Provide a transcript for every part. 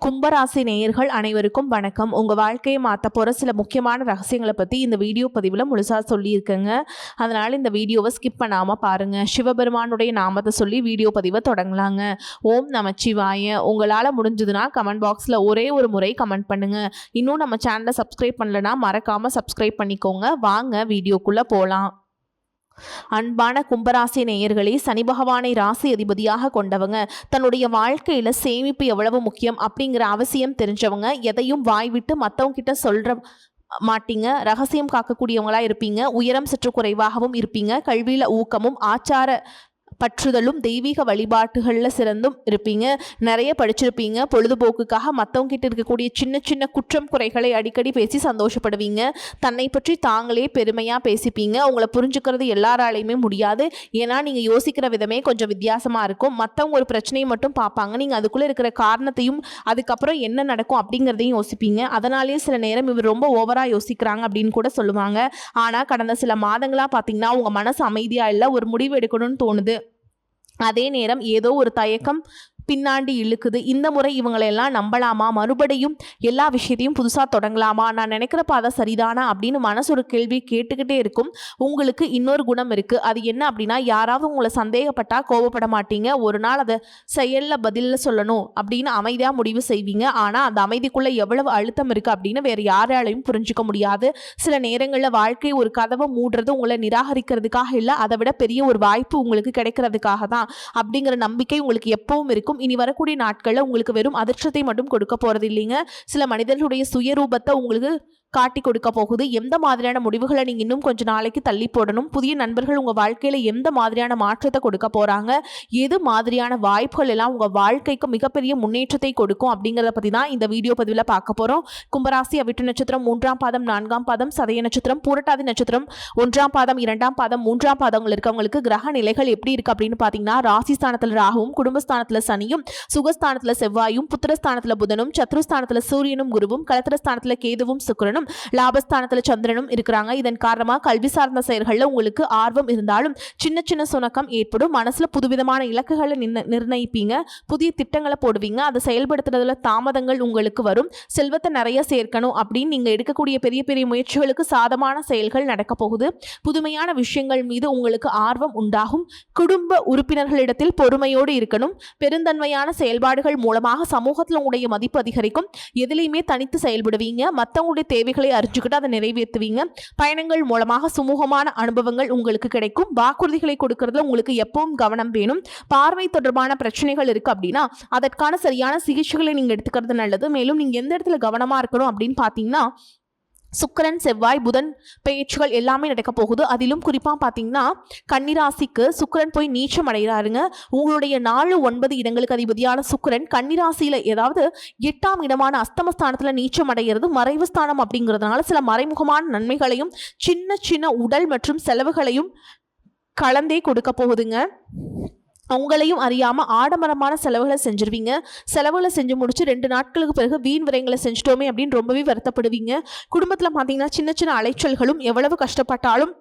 கும்பராசி நேயர்கள் அனைவருக்கும் வணக்கம். உங்கள் வாழ்க்கையை மாற்ற போகிற சில முக்கியமான ரகசியங்களை பற்றி இந்த வீடியோ பதிவில் முழுசாக சொல்லியிருக்கேங்க. அதனால் இந்த வீடியோவை ஸ்கிப் பண்ணாமல் பாருங்கள். சிவபெருமானுடைய நாமத்தை சொல்லி வீடியோ பதிவை தொடங்கலாங்க. ஓம் நமச்சிவாய. உங்களால் முடிஞ்சதுன்னா கமெண்ட் பாக்ஸில் ஒரே ஒரு முறை கமெண்ட் பண்ணுங்கள். இன்னும் நம்ம சேனலை சப்ஸ்கிரைப் பண்ணலைன்னா மறக்காமல் சப்ஸ்கிரைப் பண்ணிக்கோங்க. வாங்க வீடியோக்குள்ளே போகலாம். அன்பான கும்பராசி நேயர்களே, சனி பகவானை ராசி அதிபதியாக கொண்டவங்க, தன்னுடைய வாழ்க்கையில சேமிப்பு எவ்வளவு முக்கியம் அப்படிங்கிற அவசியம் தெரிஞ்சவங்க, எதையும் வாய் விட்டு மற்றவங்க கிட்ட சொல்ற மாட்டீங்க, ரகசியம் காக்கக்கூடியவங்களா இருப்பீங்க, உயரம் சற்று குறைவாகவும் இருப்பீங்க, கல்வியில ஊக்கமும் ஆச்சார பற்றுதலும் தெய்வீக வழிபாட்டுகளில் சிறந்தும் இருப்பீங்க. நிறைய படிச்சிருப்பீங்க. பொழுதுபோக்குக்காக மற்றவங்க கிட்ட இருக்கக்கூடிய சின்ன சின்ன குற்றம் குறைகளை அடிக்கடி பேசி சந்தோஷப்படுவீங்க. தன்னை பற்றி தாங்களே பெருமையாக பேசிப்பீங்க. உங்களை புரிஞ்சுக்கிறது எல்லாராலையுமே முடியாது. ஏன்னா நீங்கள் யோசிக்கிற விதமே கொஞ்சம் வித்தியாசமாக இருக்கும். மற்றவங்க ஒரு பிரச்சனையை மட்டும் பார்ப்பாங்க, நீங்கள் அதுக்குள்ளே இருக்கிற காரணத்தையும் அதுக்கப்புறம் என்ன நடக்கும் அப்படிங்கிறதையும் யோசிப்பீங்க. அதனாலேயே சில நேரம் இவர் ரொம்ப ஓவராக யோசிக்கிறாங்க அப்படின்னு கூட சொல்லுவாங்க. ஆனால் கடந்த சில மாதங்களாக பார்த்தீங்கன்னா உங்கள் மனசு அமைதியாக இல்லை, ஒரு முடிவு எடுக்கணும்னு தோணுது. அதே நேரம் ஏதோ ஒரு தயக்கம் பின்னாடி இழுக்குது. இந்த முறை இவங்களெல்லாம் நம்பலாமா, மறுபடியும் எல்லா விஷயத்தையும் புதுசாக தொடங்கலாமா, நான் நினைக்கிற பாதை சரிதானா அப்படின்னு மனசு ஒரு கேள்வி கேட்டுக்கிட்டே இருக்கும். உங்களுக்கு இன்னொரு குணம் இருக்குது. அது என்ன அப்படின்னா, யாராவது உங்களை சந்தேகப்பட்டால் கோபப்பட மாட்டீங்க. ஒரு நாள் அதை செயலில் பதிலில் சொல்லணும் அப்படின்னு அமைதியாக முடிவு செய்வீங்க. ஆனால் அந்த அமைதிக்குள்ளே எவ்வளவு அழுத்தம் இருக்குது அப்படின்னு வேறு யாராலையும் புரிஞ்சிக்க முடியாது. சில நேரங்களில் வாழ்க்கை ஒரு கதவை மூடுறது உங்களை நிராகரிக்கிறதுக்காக இல்லை, அதை விட பெரிய ஒரு வாய்ப்பு உங்களுக்கு கிடைக்கிறதுக்காக தான் அப்படிங்கிற நம்பிக்கை உங்களுக்கு எப்பவும் இருக்கும். இனி வரக்கூடிய நாட்களில் உங்களுக்கு வெறும் அதிர்ஷ்டத்தை மட்டும் கொடுக்க போறது இல்லைங்க. சில மனிதர்களுடைய சுயரூபத்தை உங்களுக்கு காட்டி கொடுக்க போகுது. எந்த மாதிரியான முடிவுகளை நீங்கள் இன்னும் கொஞ்சம் நாளைக்கு தள்ளி போடணும், புதிய நண்பர்கள் உங்கள் வாழ்க்கையில் எந்த மாதிரியான மாற்றத்தை கொடுக்க போகிறாங்க, எது மாதிரியான வாய்ப்புகள் எல்லாம் உங்கள் வாழ்க்கைக்கு மிகப்பெரிய முன்னேற்றத்தை கொடுக்கும் அப்படிங்கிறத பற்றி தான் இந்த வீடியோ பதிவில் பார்க்க போகிறோம். கும்பராசி அவிட்ட நட்சத்திரம் 3ஆம் பாதம் 4ஆம் பாதம், சதய நட்சத்திரம், பூரட்டாதி நட்சத்திரம் 1ஆம் பாதம் 2ஆம் பாதம் 3ஆம் பாதங்கள் இருக்கவங்களுக்கு கிரக நிலைகள் எப்படி இருக்குது அப்படின்னு பார்த்தீங்கன்னா, ராசி ஸ்தானத்தில் ராகுவும், குடும்பஸ்தானத்தில் சனியும், சுகஸ்தானத்தில் செவ்வாயும், புத்திரஸ்தானத்தில் புதனும், சத்ருஸ்தானத்தில் சூரியனும் குருவும், கலத்திரஸ்தானத்தில் கேதுவும் சுக்கிரனும், லாபஸ்தானத்துல சந்திரனும் இருக்கிறாங்க. இதன் காரணமா கல்வி சார்ந்த செயல்களில் உங்களுக்கு ஆர்வம் இருந்தாலும் சின்ன சின்ன சுணக்கம் ஏற்படும். மனசுல புதுவிதமான இலக்குகளை நிர்ணயிப்பீங்க, புதிய திட்டங்களை போடுவீங்க. அதை செயல்படுத்துறதுல தாமதங்கள் உங்களுக்கு வரும். செல்வத்தை நிறைய சேர்க்கணும் அப்படின்னு நீங்க எடுக்கக்கூடிய பெரிய பெரிய முயற்சிகளுக்கு சாதமான செயல்கள் நடக்க போகுது. புதுமையான விஷயங்கள் மீது உங்களுக்கு ஆர்வம் உண்டாகும். குடும்ப உறுப்பினர்களிடத்தில் பொறுமையோடு இருக்கணும். பெருந்தன்மையான செயல்பாடுகள் மூலமாக சமூகத்தில் உங்களுடைய மதிப்பு அதிகரிக்கும். எதிலையுமே தனித்து செயல்படுவீங்க. மற்றவங்களுடைய தேவை அறிஞ்சுக்கிட்டு அதை நிறைவேற்றுவீங்க. பயணங்கள் மூலமாக சுமூகமான அனுபவங்கள் உங்களுக்கு கிடைக்கும். வாக்குறுதிகளை கொடுக்கறதுல உங்களுக்கு எப்பவும் கவனம் வேணும். பார்வை தொடர்பான பிரச்சனைகள் இருக்கு அப்படின்னா அதற்கான சரியான சிகிச்சைகளை நீங்க எடுத்துக்கிறது நல்லது. மேலும் நீங்க எந்த இடத்துல கவனமா இருக்கணும் அப்படின்னு பாத்தீங்கன்னா, சுக்கிரன் செவ்வாய் புதன் பெயர்ச்சிகள் எல்லாமே நடக்க போகுது. அதிலும் குறிப்பாக பார்த்தீங்கன்னா கன்னிராசிக்கு சுக்கிரன் போய் நீச்சம் அடைகிறாருங்க. உங்களுடைய 4, 9 இடங்களுக்கு அதிபதியான சுக்கிரன் கன்னிராசியில் ஏதாவது 8ஆம் இடமான அஸ்தமஸ்தானத்தில் நீச்சம் அடைகிறது மறைவு ஸ்தானம் அப்படிங்கிறதுனால சில மறைமுகமான நன்மைகளையும் சின்ன சின்ன உடல் மற்றும் செலவுகளையும் கலந்தே கொடுக்க போகுதுங்க. உங்களையும் அறியாமல் ஆடம்பரமான செலவுகளை செஞ்சிருவீங்க. செலவுகளை செஞ்சு முடிச்சு 2 நாட்களுக்கு பிறகு வீண் விரயங்களை செஞ்சிட்டோமே அப்படின்னு ரொம்பவே வருத்தப்படுவீங்க. குடும்பத்தில் பார்த்தீங்கன்னா சின்ன சின்ன அலைச்சல்களும், எவ்வளவு கஷ்டப்பட்டாலும்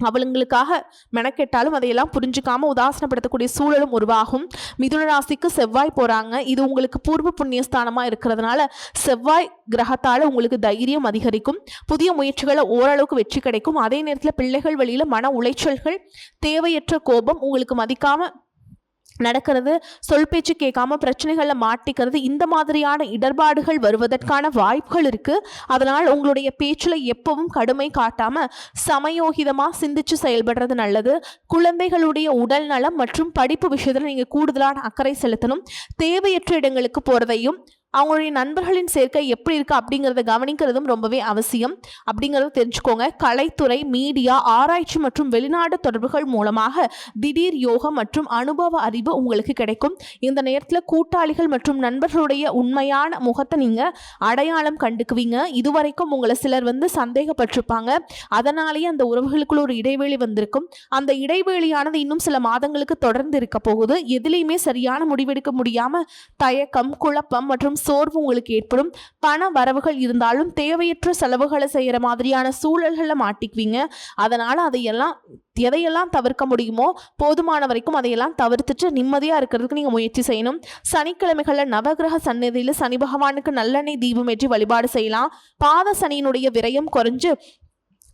அவளுங்களுக்காக மெனக்கெட்டாலும் அதையெல்லாம் புரிஞ்சுக்காம உதாசனப்படுத்தக்கூடிய சூழலும் உருவாகும். மிதுன ராசிக்கு செவ்வாய் போகிறாங்க. இது உங்களுக்கு பூர்வ புண்ணியஸ்தானமாக இருக்கிறதுனால செவ்வாய் கிரகத்தால் உங்களுக்கு தைரியம் அதிகரிக்கும். புதிய முயற்சிகளை ஓரளவுக்கு வெற்றி கிடைக்கும். அதே நேரத்தில் பிள்ளைகள் வழியில் மன உளைச்சல்கள், தேவையற்ற கோபம், உங்களுக்கு மதிக்காம நடக்கிறது, சொல் பேச்சு கேட்காம பிரச்சனைகளில் மாட்டிக்கிறது, இந்த மாதிரியான இடர்பாடுகள் வருவதற்கான வாய்ப்புகள் இருக்கு. அதனால் உங்களுடைய பேச்சில் எப்பவும் கடுமை காட்டாம சமயோகிதமாக சிந்திச்சு செயல்படுறது நல்லது. குழந்தைகளுடைய உடல் நலம் மற்றும் படிப்பு விஷயத்தில் நீங்கள் கூடுதலான அக்கறை செலுத்தணும். தேவையற்ற இடங்களுக்கு போகிறதையும் அவங்களுடைய நண்பர்களின் சேர்க்கை எப்படி இருக்கு அப்படிங்கிறத கவனிக்கிறதும் ரொம்பவே அவசியம் அப்படிங்கிறத தெரிஞ்சுக்கோங்க. கலைத்துறை, மீடியா, ஆராய்ச்சி மற்றும் வெளிநாடு தொடர்புகள் மூலமாக திடீர் யோகம் மற்றும் அனுபவ அறிவு உங்களுக்கு கிடைக்கும். இந்த நேரத்தில் கூட்டாளிகள் மற்றும் நண்பர்களுடைய உண்மையான முகத்தை நீங்கள் அடையாளம் கண்டுக்குவீங்க. இதுவரைக்கும் உங்களை சிலர் சந்தேகப்பட்டிருப்பாங்க. அதனாலேயே அந்த உறவுகளுக்குள்ள ஒரு இடைவெளி வந்திருக்கும். அந்த இடைவெளியானது இன்னும் சில மாதங்களுக்கு தொடர்ந்து இருக்க போகுது. எதுலேயுமே சரியான முடிவெடுக்க முடியாமல் தயக்கம், குழப்பம் மற்றும் ஏற்படும், சோர்வு உங்களுக்கு ஏற்படும். பண வரவுகள் இருந்தாலும் தேவையற்ற செலவுகளை செய்கிற மாதிரியான சூழல்களில் மாட்டிக்குவீங்க. அதனால் எதையெல்லாம் தவிர்க்க முடியுமோ போதுமான வரைக்கும் அதையெல்லாம் தவிர்த்துட்டு நிம்மதியாக இருக்கிறதுக்கு நீங்கள் முயற்சி செய்யணும். சனிக்கிழமைகளில் நவகிரக சந்நிதியில் சனி பகவானுக்கு நல்லெண்ணெய் தீபம் ஏற்றி வழிபாடு செய்யலாம். பாத சனியினுடைய விரயம் குறைஞ்சு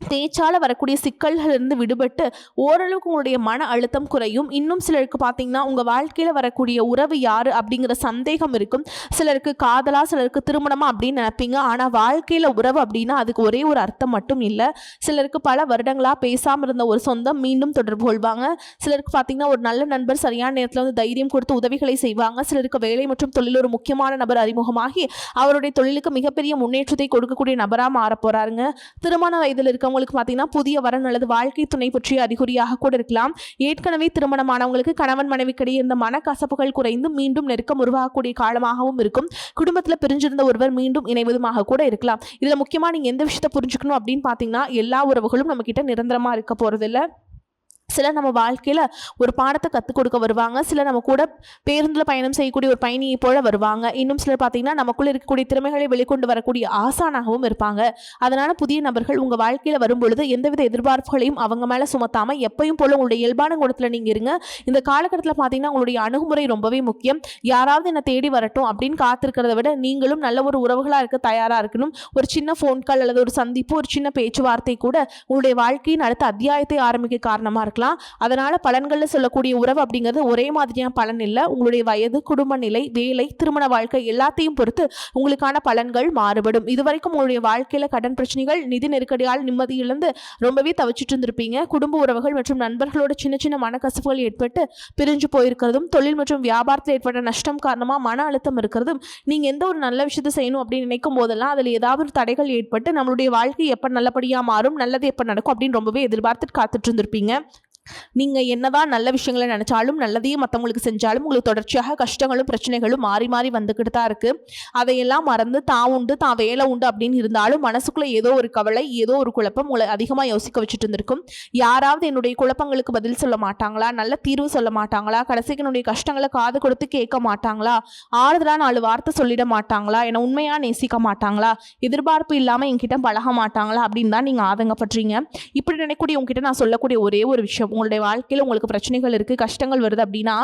தேய்ச்சால வரக்கூடிய சிக்கல்களிலிருந்து விடுபட்டு ஓரளவுக்கு உங்களுடைய மன அழுத்தம் குறையும். இன்னும் சிலருக்கு பார்த்தீங்கன்னா உங்கள் வாழ்க்கையில் வரக்கூடிய உறவு யார் அப்படிங்கிற சந்தேகம் இருக்கும். சிலருக்கு காதலா, சிலருக்கு திருமணமா அப்படின்னு நினைப்பீங்க. ஆனால் வாழ்க்கையில் உறவு அப்படின்னா அதுக்கு ஒரே ஒரு அர்த்தம் மட்டும் இல்லை. சிலருக்கு பல வருடங்களாக பேசாமல் இருந்த ஒரு சொந்தம் மீண்டும் தொடர்பு கொள்வாங்க. சிலருக்கு பார்த்தீங்கன்னா ஒரு நல்ல நண்பர் சரியான நேரத்தில் வந்து தைரியம் கொடுத்து உதவிகளை செய்வாங்க. சிலருக்கு வேலை மற்றும் தொழில் ஒரு முக்கியமான நபர் அறிமுகமாகி அவருடைய தொழிலுக்கு மிகப்பெரிய முன்னேற்றத்தை கொடுக்கக்கூடிய நபராக மாற போகிறாருங்க. திருமண வயதில் இருக்க உங்களுக்கு பார்த்தீங்கன்னா புதிய வரன் அல்லது வாழ்க்கை துணை பற்றிய அறிகுறியாக கூட இருக்கலாம். ஏற்கனவே திருமணமானவங்களுக்கு கணவன் மனைவிக்கிடையே இந்த மனக்கசப்புகள் குறைந்து மீண்டும் நெருக்கம் உருவாகக்கூடிய காலமாகவும் இருக்கும். குடும்பத்தில் பிரிஞ்சிருந்த ஒருவர் மீண்டும் இணைவதுமாக கூட இருக்கலாம். இதில் முக்கியமாக நீங்கள் எந்த விஷயத்தை புரிஞ்சுக்கணும் அப்படின்னு பார்த்தீங்கன்னா எல்லா உறவுகளும் நம்ம கிட்ட நிரந்தரமாக இருக்க போகிறதில்ல. சிலர் நம்ம வாழ்க்கையில் ஒரு பாடத்தை கற்றுக் கொடுக்க வருவாங்க. சிலர் நம்ம கூட பேருந்தில் பயணம் செய்யக்கூடிய ஒரு பயணியை போல வருவாங்க. இன்னும் சிலர் பார்த்தீங்கன்னா நமக்குள்ளே இருக்கக்கூடிய திறமைகளை வெளிக்கொண்டு வரக்கூடிய ஆசானாகவும் இருப்பாங்க. அதனால் புதிய நபர்கள் உங்கள் வாழ்க்கையில் வரும்பொழுது எந்தவித எதிர்பார்ப்புகளையும் அவங்க மேலே சுமத்தாமல் எப்பயும் போல உங்களுடைய இயல்பான குணத்தில் நீங்கள் இருங்க. இந்த காலகட்டத்தில் பார்த்தீங்கன்னா உங்களுடைய அணுகுமுறை ரொம்பவே முக்கியம். யாராவது என்னை தேடி வரட்டும் அப்படின்னு காத்திருக்கிறத விட நீங்களும் நல்ல ஒரு உறவுகளாக இருக்க தயாராக இருக்கணும். ஒரு சின்ன ஃபோன் கால் அல்லது ஒரு சந்திப்பு, ஒரு சின்ன பேச்சுவார்த்தை கூட உங்களுடைய வாழ்க்கையின் அடுத்த அத்தியாயத்தை ஆரம்பிக்க காரணமாக இருக்கலாம். அதனால பலன்கள்ல சொல்லக்கூடிய உறவு அப்படிங்கிறது ஒரே மாதிரியான பலன் இல்லை. உங்களுடைய வயது, குடும்ப நிலை, வேலை, திருமண வாழ்க்கை எல்லாத்தையும் பொறுத்து உங்களுக்கான பலன்கள் மாறுபடும். இதுவரைக்கும் உங்களுடைய வாழ்க்கையில கடன் பிரச்சனைகள், நிதி நெருக்கடியால் நிம்மதி இழந்து ரொம்பவே தவிச்சிட்டு இருந்திருப்பீங்க. குடும்ப உறவுகள் மற்றும் நண்பர்களோட சின்ன சின்ன மனக்கசப்புகள் ஏற்பட்டு பிரிஞ்சு போயிருக்கிறதும், தொழில் மற்றும் வியாபாரத்தில் ஏற்பட்ட நஷ்டம் காரணமா மன அழுத்தம் இருக்கிறதும், நீங்க எந்த ஒரு நல்ல விஷயத்தை செய்யணும் அப்படின்னு நினைக்கும் போதெல்லாம் அதில் ஏதாவது ஒரு தடைகள் ஏற்பட்டு நம்மளுடைய வாழ்க்கை எப்ப நல்லபடியா மாறும், நல்லது எப்ப நடக்கும் அப்படின்னு ரொம்பவே எதிர்பார்த்துட்டு காத்துட்டு இருந்திருப்பீங்க. நீங்கள் என்னதான் நல்ல விஷயங்களை நினச்சாலும், நல்லதையும் மற்றவங்களுக்கு செஞ்சாலும் உங்களுக்கு தொடர்ச்சியாக கஷ்டங்களும் பிரச்சனைகளும் மாறி மாறி வந்துக்கிட்டு தான் இருக்குது. அதையெல்லாம் மறந்து தான் உண்டு, தான் வேலை உண்டு அப்படின்னு இருந்தாலும் மனசுக்குள்ளே ஏதோ ஒரு கவலை, ஏதோ ஒரு குழப்பம் உங்களை அதிகமாக யோசிக்க வச்சுட்டு இருந்திருக்கும். யாராவது என்னுடைய குழப்பங்களுக்கு பதில் சொல்ல மாட்டாங்களா, நல்ல தீர்வு சொல்ல மாட்டாங்களா, கடைசிக்கு என்னுடைய கஷ்டங்களை காது கொடுத்து கேட்க மாட்டாங்களா, ஆறுதலாக 4 வார்த்தை சொல்லிட மாட்டாங்களா, என்னை உண்மையாக நேசிக்க மாட்டாங்களா, எதிர்பார்ப்பு இல்லாமல் என்கிட்ட பழக மாட்டாங்களா அப்படின்னு தான் நீங்கள் ஆதங்கப்படுறீங்க. இப்படி நினைக்கக்கூடிய உங்ககிட்ட நான் சொல்லக்கூடிய ஒரே ஒரு விஷயம், உங்களுடைய வாழ்க்கையில் உங்களுக்கு பிரச்சனைகள் இருக்குது, கஷ்டங்கள் வருது அப்படின்னா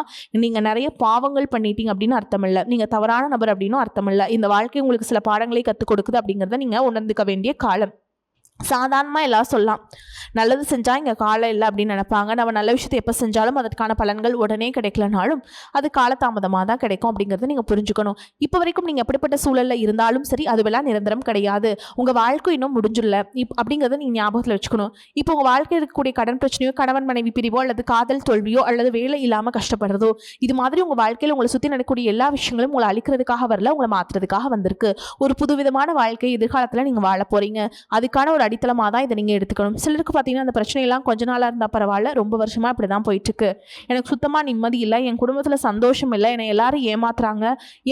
நீங்கள் நிறைய பாவங்கள் பண்ணிட்டீங்க அப்படின்னு அர்த்தம் இல்லை. நீங்கள் தவறான நபர் அப்படின்னு அர்த்தம் இல்லை. இந்த வாழ்க்கை உங்களுக்கு சில பாடங்களை கற்றுக் கொடுக்குது அப்படிங்கிறத நீங்கள் உணர்ந்துக்க வேண்டிய காலம். சாதாரணமாக எல்லாம் சொல்லலாம், நல்லது செஞ்சால் இங்கே காலம் இல்லை அப்படின்னு நினைப்பாங்க. நம்ம நல்ல விஷயத்தை எப்போ செஞ்சாலும் அதற்கான பலன்கள் உடனே கிடைக்கலனாலும் அது காலதாமதமாக தான் கிடைக்கும் அப்படிங்கிறத நீங்கள் புரிஞ்சுக்கணும். இப்போ வரைக்கும் நீங்கள் எப்படிப்பட்ட சூழலில் இருந்தாலும் சரி, அதுவெல்லாம் நிரந்தரம் கிடையாது. உங்கள் வாழ்க்கை இன்னும் முடிஞ்சிடல அப்படிங்கிறத நீங்கள் ஞாபகத்தில் வச்சுக்கணும். இப்போ உங்கள் வாழ்க்கையில் இருக்கக்கூடிய கடன் பிரச்சனையோ, கணவன் மனைவி பிரிவோ, அல்லது காதல் தோல்வியோ, அல்லது வேலை இல்லாமல் கஷ்டப்படுறதோ, இது மாதிரி உங்கள் வாழ்க்கையில் உங்களை சுற்றி நடக்கக்கூடிய எல்லா விஷயங்களும் உங்களை அழிக்கிறதுக்காக வரல, உங்களை மாற்றுறதுக்காக வந்திருக்கு. ஒரு புதுவிதமான வாழ்க்கை எதிர்காலத்தில் நீங்கள் வாழ போகிறீங்க. அதுக்கான ஒரு அடித்தளமாக தான் இதை நீங்கள் எடுத்துக்கணும். சிலருக்கு பார்த்தீங்கன்னா அந்த பிரச்சனையெல்லாம் கொஞ்ச நாளாக இருந்தால் பரவாயில்ல, ரொம்ப வருஷமாக இப்படி தான் போயிட்டுருக்கு, எனக்கு சுத்தமாக நிம்மதி இல்லை, என் குடும்பத்தில் சந்தோஷம் இல்லை, என்னை எல்லாரும் ஏமாத்துறாங்க,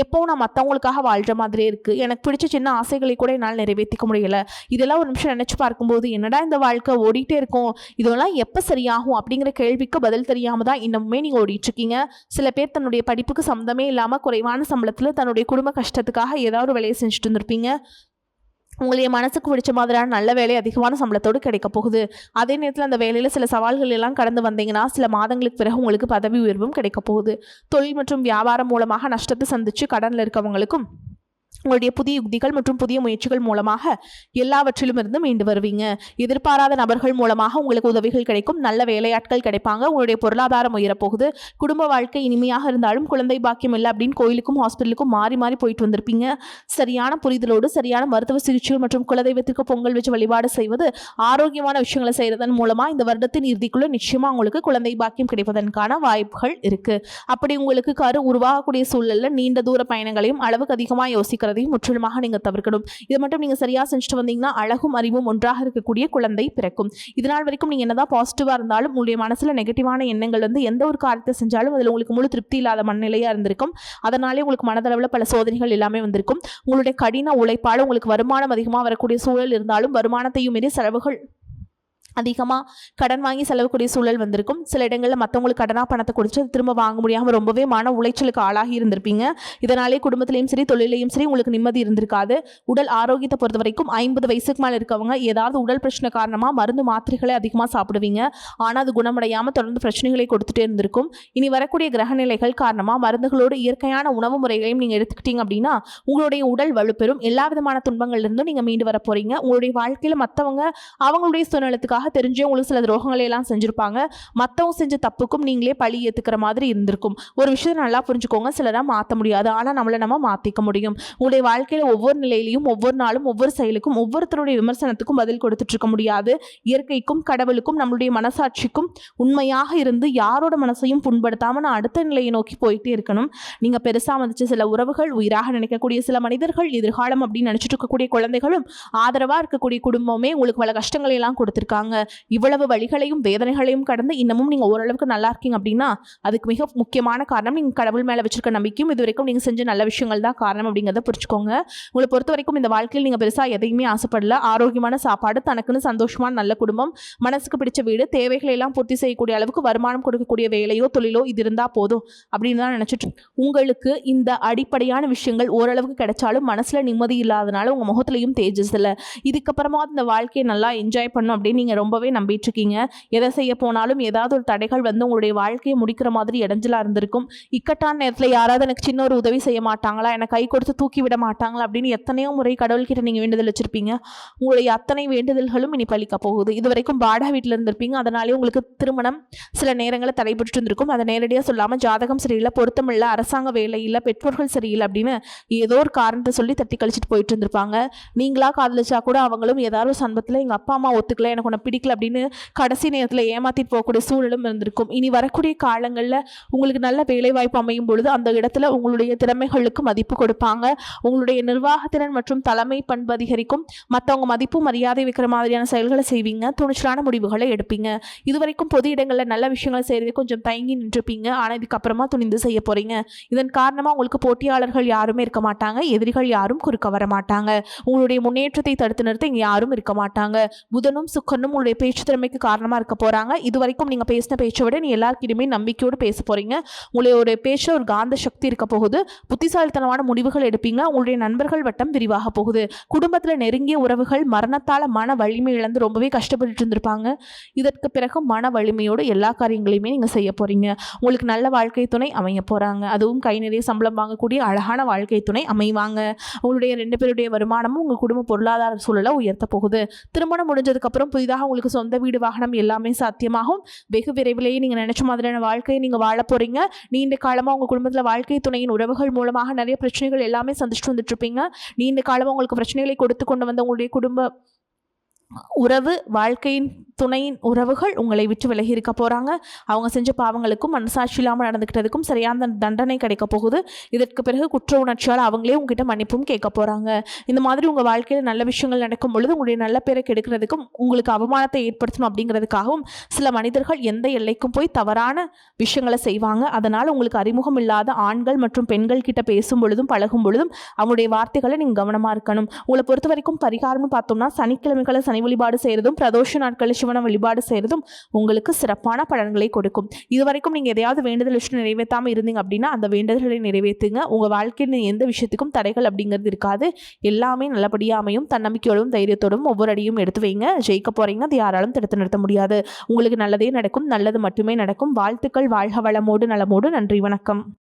எப்போவும் நான் மற்றவங்களுக்காக வாழ்கிற மாதிரியே இருக்குது, எனக்கு பிடிச்ச சின்ன ஆசைகளை கூட என்னால் நிறைவேற்றிக்க முடியலை, இதெல்லாம் ஒரு நிமிஷம் நினச்சி பார்க்கும்போது என்னடா இந்த வாழ்க்கை ஓடிட்டே இருக்கும், இதெல்லாம் எப்போ சரியாகும் அப்படிங்கிற கேள்விக்கு பதில் தெரியாமல் தான் இன்னமுமே நீங்கள் ஓடிட்டுருக்கீங்க. சில பேர் தன்னுடைய படிப்புக்கு சம்மந்தமே இல்லாமல் குறைவான சம்பளத்தில் தன்னுடைய குடும்ப கஷ்டத்துக்காக ஏதாவது ஒரு வேலையை செஞ்சுட்டு இருந்திருப்பீங்க. உங்களுடைய மனசுக்கு பிடிச்ச மாதிரியான நல்ல வேலை அதிகமான சம்பளத்தோடு கிடைக்க போகுது. அதே நேரத்தில் அந்த வேலையில் சில சவால்கள் எல்லாம் கடந்து வந்தீங்கன்னா சில மாதங்களுக்கு பிறகு உங்களுக்கு பதவி உயர்வும் கிடைக்க போகுது. தொழில் மற்றும் வியாபாரம் மூலமாக நஷ்டத்தை சந்தித்து கடனில் இருக்கவங்களுக்கும் உங்களுடைய புதிய யுக்திகள் மற்றும் புதிய முயற்சிகள் மூலமாக எல்லாவற்றிலும் இருந்து மீண்டு வருவீங்க. எதிர்பாராத நபர்கள் மூலமாக உங்களுக்கு உதவிகள் கிடைக்கும், நல்ல வேலையாட்கள் கிடைப்பாங்க, உங்களுடைய பொருளாதாரம் உயரப்போகுது. குடும்ப வாழ்க்கை இனிமையாக இருந்தாலும் குழந்தை பாக்கியம் இல்லை அப்படின்னு கோயிலுக்கும் ஹாஸ்பிட்டலுக்கும் மாறி மாறி போயிட்டு வந்திருப்பீங்க. சரியான புரிதலோடு சரியான மருத்துவ சிகிச்சைகள் மற்றும் குலதெய்வத்திற்கு பொங்கல் வச்சு வழிபாடு செய்வது, ஆரோக்கியமான விஷயங்களை செய்வதன் மூலமாக இந்த வருடத்தின் இறுதிக்குள்ள நிச்சயமாக உங்களுக்கு குழந்தை பாக்கியம் கிடைப்பதற்கான வாய்ப்புகள் இருக்கு. அப்படி உங்களுக்கு கரு உருவாகக்கூடிய சூழலில் நீண்ட தூர பயணங்களையும் அளவுக்கு அதிகமாக யோசிக்கிறதையும் முற்றிலுமாக நீங்கள் தவிர்க்கணும். இதை மட்டும் நீங்கள் சரியாக செஞ்சுட்டு வந்தீங்கன்னா அழகும் அறிவும் ஒன்றாக இருக்கக்கூடிய குழந்தை பிறக்கும். இதனால் வரைக்கும் நீங்கள் என்னதான் பாசிட்டிவாக இருந்தாலும் உங்களுடைய மனசில் நெகட்டிவான எண்ணங்கள் வந்து எந்த ஒரு காரியத்தை செஞ்சாலும் அதில் உங்களுக்கு முழு திருப்தி இல்லாத மனநிலையாக இருந்திருக்கும். அதனாலே உங்களுக்கு மனதளவில் பல சோதனைகள் எல்லாமே வந்திருக்கும். உங்களுடைய கடின உழைப்பால் உங்களுக்கு வருமானம் அதிகமாக வரக்கூடிய சூழல் இருந்தாலும் வருமானத்தையும் மீறி செலவுகள் அதிகமாக கடன் வாங்கி செலவுக்கூடிய சூழல் வந்திருக்கும். சில இடங்களில் மற்றவங்களுக்கு கடனாக பணத்தை கொடுத்து திரும்ப வாங்க முடியாமல் ரொம்பவே மன உளைச்சலுக்கு ஆளாகி இருந்திருப்பீங்க. இதனாலே குடும்பத்திலையும் சரி தொழிலையும் சரி உங்களுக்கு நிம்மதி இருந்திருக்காது. உடல் ஆரோக்கியத்தை பொறுத்த வரைக்கும் 50 வயசுக்கு மேலே இருக்கவங்க ஏதாவது உடல் பிரச்சனை காரணமாக மருந்து மாத்திரைகளை அதிகமாக சாப்பிடுவீங்க. ஆனால் அது குணமடையாமல் தொடர்ந்து பிரச்சனைகளை கொடுத்துட்டே இருந்திருக்கும். இனி வரக்கூடிய கிரகநிலைகள் காரணமாக மருந்துகளோடு இயற்கையான உணவு முறைகளையும் நீங்கள் எடுத்துக்கிட்டீங்க அப்படின்னா உங்களுடைய உடல் வலுப்பெறும். எல்லா விதமான துன்பங்கள்லேருந்தும் நீங்கள் மீண்டு வர போகிறீங்க. உங்களுடைய வாழ்க்கையில் மற்றவங்க அவங்களுடைய சுயநலத்துக்காக தெரிஞ்சே உங்களுக்கு சில துரோகங்களை எல்லாம் செஞ்சிருப்பாங்க. மற்றவங்க செஞ்ச தப்புக்கும் நீங்களே பழி ஏற்றுக்கிற மாதிரி இருந்திருக்கும். ஒரு விஷயத்தை நல்லா புரிஞ்சுக்கோங்க, சிலராக மாற்ற முடியாது, ஆனால் நம்மளை நம்ம மாற்றிக்க முடியும். உங்களுடைய வாழ்க்கையில் ஒவ்வொரு நிலையிலையும் ஒவ்வொரு நாளும் ஒவ்வொரு செயலுக்கும் ஒவ்வொருத்தருடைய விமர்சனத்துக்கும் பதில் கொடுத்துட்டு இருக்க முடியாது. இயற்கைக்கும் கடவுளுக்கும் நம்மளுடைய மனசாட்சிக்கும் உண்மையாக இருந்து யாரோட மனசையும் புண்படுத்தாமல் நான் அடுத்த நிலையை நோக்கி போயிட்டே இருக்கணும். நீங்கள் பெருசாக வந்துச்சு சில உறவுகள், உயிராக நினைக்கக்கூடிய சில மனிதர்கள், எதிர்காலம் அப்படின்னு நினச்சிட்டு இருக்கக்கூடிய குழந்தைகளும், ஆதரவாக இருக்கக்கூடிய குடும்பமே உங்களுக்கு பல கஷ்டங்களை எல்லாம் கொடுத்துருக்காங்க. இவ்வளவு வழிகளையும் வேதனைகளையும் கடந்து இன்னமும் நீங்க ஓரளவுக்கு நல்லா இருக்கீங்க அப்படின்னா அதுக்கு மிக முக்கியமான காரணம் நீங்க கடவுள் மேல வச்சிருக்க நம்பிக்கையும் இதுவரைக்கும் நீங்க செஞ்ச நல்ல விஷயங்கள் தான் காரணம் அப்படிங்கிறத புரிஞ்சுக்கோங்க. உங்களை பொறுத்த வரைக்கும் இந்த வாழ்க்கையில் நீங்க பெருசா எதையுமே ஆசைப்படல. ஆரோக்கியமான சாப்பாடு, தனக்குன்னு சந்தோஷமான நல்ல குடும்பம், மனசுக்கு பிடிச்ச வீடு, தேவைகளை எல்லாம் பூர்த்தி செய்யக்கூடிய அளவுக்கு வருமானம் கொடுக்கக்கூடிய வேலையோ தொழிலோ இது இருந்தா போதும் அப்படின்னு தான் நினைச்சிட்டு உங்களுக்கு இந்த அடிப்படையான விஷயங்கள் ஓரளவுக்கு கிடைச்சாலும் மனசுல நிம்மதி இல்லாதனால உங்க முகத்திலையும் தேஜஸ் இல்லை. இதுக்கப்புறமா இந்த வாழ்க்கையை நல்லா என்ஜாய் பண்ணும் அப்படின்னு நீங்க ரொம்பவே நம்பிட்டு இருக்கீங்க. எதை செய்ய போனாலும் ஏதாவது ஒரு தடைகள் வந்து உங்களுடைய வாழ்க்கையை முடிக்கிற மாதிரி இடைஞ்சலா இருந்திருக்கும். இக்கட்டான நேரத்தில் யாராவது எனக்கு சின்ன ஒரு உதவி செய்ய மாட்டாங்களா, எனக்கு கை கொடுத்து தூக்கி விட மாட்டாங்களா அப்படின்னு எத்தனையோ முறை கடவுள்கிட்ட நீங்க வேண்டுதல் வச்சிருப்பீங்க. உங்களுடைய அத்தனை வேண்டுதல்களும் இனி பலிக்க போகுது. இது வரைக்கும் பாடா வீட்டில் இருந்திருப்பீங்க. அதனாலே உங்களுக்கு திருமணம் சில நேரங்களில் தடைபட்டு இருந்திருக்கும். அதை நேரடியாக சொல்லாமல் ஜாதகம் சரியில்லை, பொருத்தம் இல்லை, அரசாங்க வேலை இல்லை, பெற்றோர்கள் சரியில்லை அப்படின்னு ஏதோ ஒரு காரணத்தை சொல்லி தட்டி கழிச்சிட்டு போயிட்டு இருந்திருப்பாங்க. நீங்களா காதலிச்சா கூட அவங்களும் ஏதாவது ஒரு சந்தர்ப்பத்தில் எங்கள் அப்பா அம்மா ஒத்துக்கல, எனக்கு உன்னை பிடிக்கல அப்படின்னு கடைசி நேரத்தில் ஏமாத்திட்டு போகக்கூடிய சூழலும் இருந்திருக்கும். இனி வரக்கூடிய காலங்களில் உங்களுக்கு நல்ல வேலை வாய்ப்பு அமையும் பொழுது அந்த இடத்துல உங்களுடைய திறமைகளுக்கு மதிப்பு கொடுப்பாங்க. உங்களுடைய நிர்வாகத்திறன் மற்றும் தலைமை பண்பு அதிகரிக்கும். மற்றவங்க மதிப்பு மரியாதை வைக்கிற மாதிரியான செயல்களை செய்வீங்க. துணிச்சலான முடிவுகளை எடுப்பீங்க. இதுவரைக்கும் பொது இடங்களில் நல்ல விஷயங்களை செய்யறது கொஞ்சம் தயங்கி நின்றுப்பீங்க. ஆனால் இதுக்கப்புறமா துணிந்து செய்ய போறீங்க. இதன் காரணமாக உங்களுக்கு போட்டியாளர்கள் யாருமே இருக்க மாட்டாங்க. எதிரிகள் யாரும் குறுக்க வர மாட்டாங்க. உங்களுடைய முன்னேற்றத்தை தடுத்து நிறுத்த இங்கே யாரும் இருக்க மாட்டாங்க. புதனும் சுக்கரனும் உங்களுடைய பேச்சு திறமைக்கு காரணமாக இருக்க போகிறாங்க. இது வரைக்கும் நீங்கள் பேசின பேச்சை விட நீ எல்லாருக்கிட்டையுமே நம்பிக்கையோடு பேச போகிறீங்க. உங்களுடைய பேச்சில் ஒரு காந்த சக்தி இருக்க போகுது. புத்திசாலித்தனமான முடிவுகள் எடுப்பீங்க. உங்களுடைய நண்பர்கள் வட்டம் விரிவாக போகுது. குடும்பத்தில் நெருங்கிய உறவுகள் மரணத்தால் மன வலிமை இழந்து ரொம்பவே கஷ்டப்பட்டு இருந்திருப்பாங்க. இதற்கு பிறகு மன வலிமையோடு எல்லா காரியங்களையுமே நீங்கள் செய்ய போகிறீங்க. உங்களுக்கு நல்ல வாழ்க்கை துணை அமைய போகிறாங்க. அதுவும் கை நிறைய சம்பளம் வாங்கக்கூடிய அழகான வாழ்க்கை துணை அமைவாங்க. உங்களுடைய 2 பேருடைய வருமானமும் உங்கள் குடும்ப பொருளாதார சூழலை உயர்த்த போகுது. திருமணம் முடிஞ்சதுக்கப்புறம் புதிதாக உங்களுக்கு சொந்த வீடு வாகனம் எல்லாமே சாத்தியமாகும். வெகு விரைவிலேயே நீங்கள் நினைச்ச மாதிரியான வாழ்க்கையை நீங்கள் வாழ போறீங்க. நீண்ட காலமாக உங்கள் குடும்பத்தில் வாழ்க்கை துணையின் உறவுகள் மூலமாக நிறைய பிரச்சனைகள் எல்லாமே சந்திச்சுட்டு வந்துட்டு இருப்பீங்க. நீண்ட காலமாக உங்களுக்கு பிரச்சனைகளை கொடுத்து கொண்டு வந்த உங்களுடைய குடும்ப உறவு வாழ்க்கையின் துணையின் உறவுகள் உங்களை விட்டு விலகி இருக்க போகிறாங்க. அவங்க செஞ்ச பாவங்களுக்கும் மனசாட்சி இல்லாமல் நடந்துக்கிட்டதுக்கும் சரியான தண்டனை கிடைக்க போகுது. இதற்கு பிறகு குற்ற உணர்ச்சியால் அவங்களே உங்ககிட்ட மன்னிப்பும் கேட்க போகிறாங்க. இந்த மாதிரி உங்கள் வாழ்க்கையில் நல்ல விஷயங்கள் நடக்கும் பொழுது உங்களுடைய நல்ல பேரை கெடுக்கிறதுக்கும் உங்களுக்கு அவமானத்தை ஏற்படுத்தணும் அப்படிங்கிறதுக்காகவும் சில மனிதர்கள் எந்த எல்லைக்கும் போய் தவறான விஷயங்களை செய்வாங்க. அதனால் உங்களுக்கு அறிமுகம் இல்லாத ஆண்கள் மற்றும் பெண்கள் கிட்ட பேசும் பொழுதும் பழகும் பொழுதும் அவங்களுடைய வார்த்தைகளை நீங்கள் கவனமாக இருக்கணும். உங்களை பொறுத்த வரைக்கும் பரிகாரம்னு பார்த்தோம்னா சனிக்கிழமைகளை சனி வழிபாடு செய்கிறதும் பிரதோஷ நாட்களில் சிவனை வழிபாடு செய்கிறதும் உங்களுக்கு சிறப்பான பலன்களை கொடுக்கும். இதுவரைக்கும் நீங்கள் எதையாவது வேண்டுதல் விஷயம் நிறைவேற்றாமல் இருந்தீங்க அப்படின்னா அந்த வேண்டுதல்களை நிறைவேற்றுங்க. உங்கள் வாழ்க்கையில் எந்த விஷயத்துக்கும் தடைகள் அப்படிங்கிறது இருக்காது. எல்லாமே நல்லபடியாக அமையும். தன்னம்பிக்கையோடும் தைரியத்தோடும் ஒவ்வொரு அடியும் எடுத்து வைங்க. ஜெயிக்க போகிறீங்க. அது யாராலும் தடுத்து நிறுத்த முடியாது. உங்களுக்கு நல்லதே நடக்கும். நல்லது மட்டுமே நடக்கும். வாழ்த்துக்கள். வாழ்க வளமோடு நலமோடு. நன்றி. வணக்கம்.